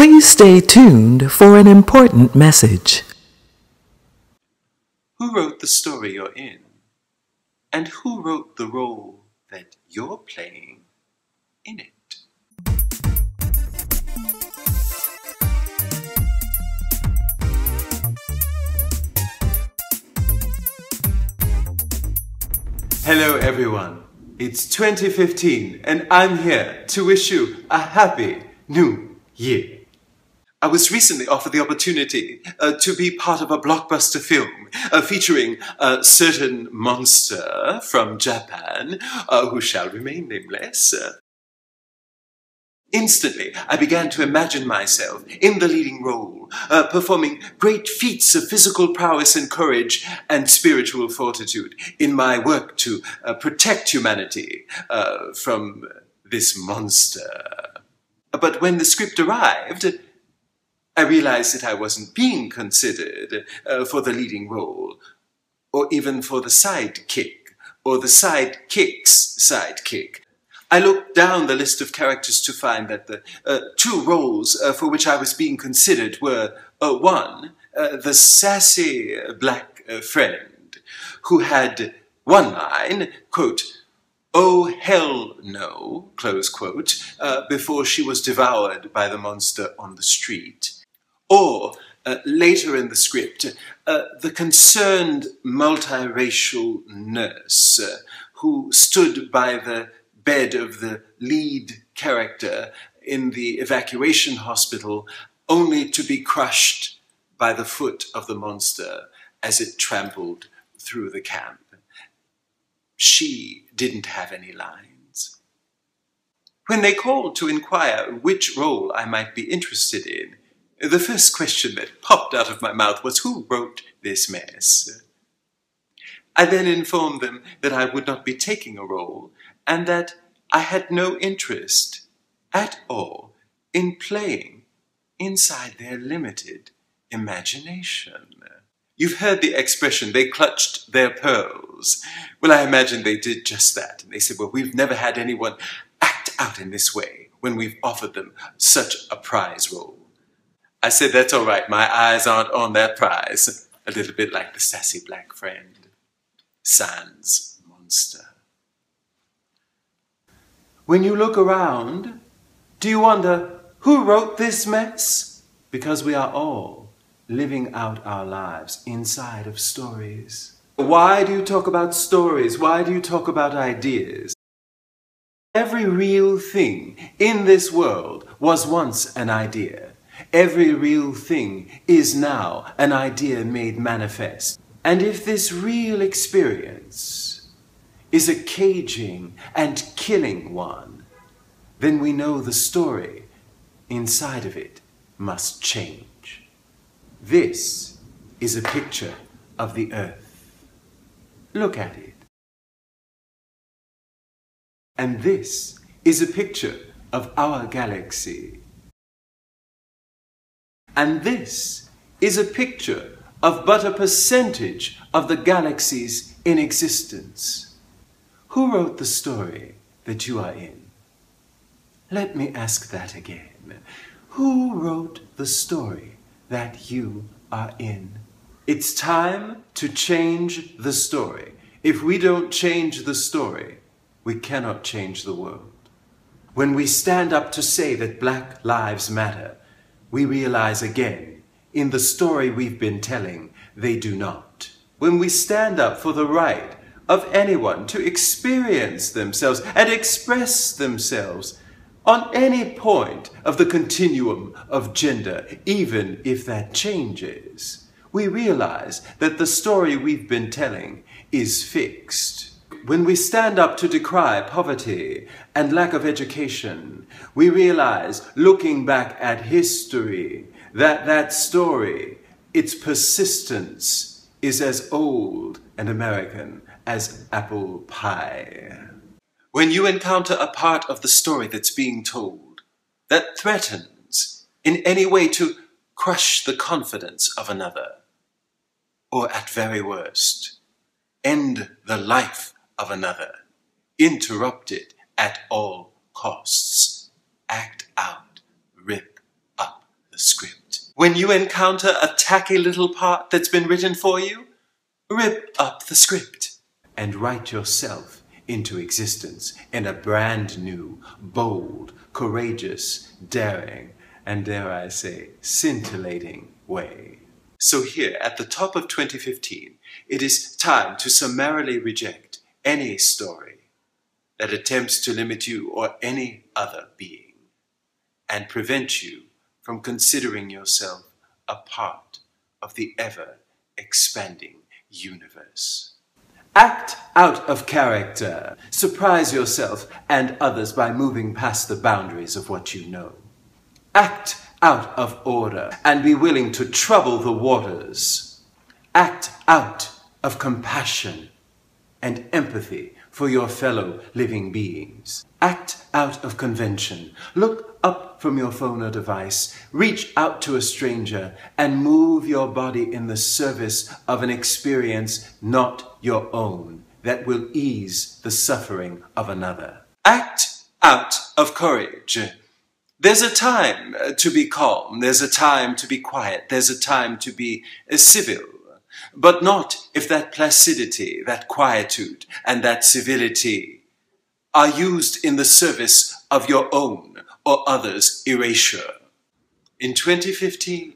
Please stay tuned for an important message. Who wrote the story you're in? And who wrote the role that you're playing in it? Hello everyone, it's 2015 and I'm here to wish you a happy new year. I was recently offered the opportunity to be part of a blockbuster film featuring a certain monster from Japan who shall remain nameless. Instantly, I began to imagine myself in the leading role, performing great feats of physical prowess and courage and spiritual fortitude in my work to protect humanity from this monster. But when the script arrived, I realized that I wasn't being considered for the leading role, or even for the sidekick, or the sidekick's sidekick. I looked down the list of characters to find that the two roles for which I was being considered were, one, the sassy black friend, who had one line, quote, "Oh, hell no," close quote, before she was devoured by the monster on the street. Or, later in the script, the concerned multiracial nurse who stood by the bed of the lead character in the evacuation hospital only to be crushed by the foot of the monster as it trampled through the camp. She didn't have any lines. When they called to inquire which role I might be interested in, the first question that popped out of my mouth was, who wrote this mess? I then informed them that I would not be taking a role and that I had no interest at all in playing inside their limited imagination. You've heard the expression, they clutched their pearls. Well, I imagine they did just that. And they said, well, we've never had anyone act out in this way when we've offered them such a prize role. I said, that's all right, my eyes aren't on that prize. A little bit like the sassy black friend, sans monster. When you look around, do you wonder, who wrote this mess? Because we are all living out our lives inside of stories. Why do you talk about stories? Why do you talk about ideas? Every real thing in this world was once an idea. Every real thing is now an idea made manifest. And if this real experience is a caging and killing one, then we know the story inside of it must change. This is a picture of the earth. Look at it. And this is a picture of our galaxy. And this is a picture of but a percentage of the galaxies in existence. Who wrote the story that you are in? Let me ask that again. Who wrote the story that you are in? It's time to change the story. If we don't change the story, we cannot change the world. When we stand up to say that Black Lives Matter, we realize again, in the story we've been telling, they do not. When we stand up for the right of anyone to experience themselves and express themselves on any point of the continuum of gender, even if that changes, we realize that the story we've been telling is fixed. When we stand up to decry poverty and lack of education, we realize, looking back at history, that that story, its persistence, is as old and American as apple pie. When you encounter a part of the story that's being told that threatens in any way to crush the confidence of another, or at very worst, end the life of another, interrupt it at all costs, act out, rip up When you encounter a tacky little part that's been written for you, rip up the script and write yourself into existence in a brand new, bold, courageous, daring, and dare I say, scintillating way. So here, at the top of 2015, it is time to summarily reject any story that attempts to limit you or any other being and prevent you from considering yourself a part of the ever-expanding universe. Act out of character. Surprise yourself and others by moving past the boundaries of what you know. Act out of order and be willing to trouble the waters. Act out of compassion and empathy for your fellow living beings. Act out of convention. Look up from your phone or device, reach out to a stranger, and move your body in the service of an experience not your own that will ease the suffering of another. Act out of courage. There's a time to be calm, there's a time to be quiet, there's a time to be civil, but not if that placidity, that quietude, and that civility are used in the service of your own or others' erasure. In 2015,